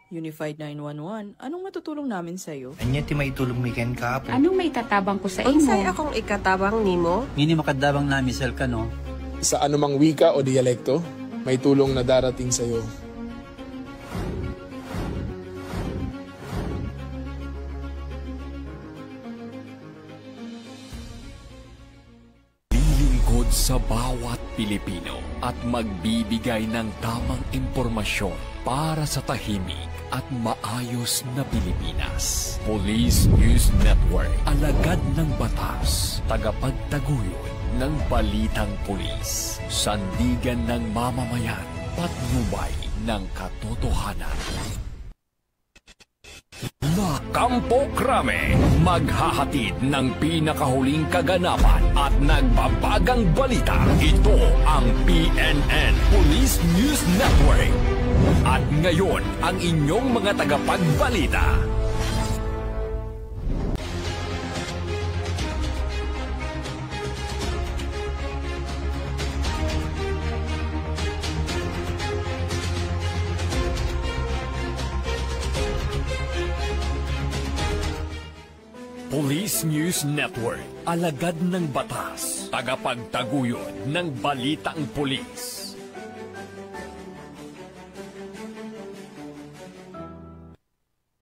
Unified 911, anong matutulong namin sa'yo? Anya ti maitulong mi ken kapo. Anong may tatabang ko sa imo? Unsay akong ikatabang nimo? Ngini makadabang nami sel ka no? Sa anumang wika o dialekto, may tulong na darating sa iyo. Lilingkod sa bawat Pilipino at magbibigay ng tamang impormasyon para sa tahimik at maayos na Pilipinas. Police News Network, alagad ng batas, tagapagtaguyod ng balitang pulis, sandigan ng mamamayan, patnubay ng katotohanan. La Campo Crame, maghahatid ng pinakahuling kaganapan at nagbabagang balita. Ito ang PNN Police News Network. At ngayon, ang inyong mga tagapagbalita. Police News Network, alagad ng batas, tagapagtaguyod ng balitang pulis.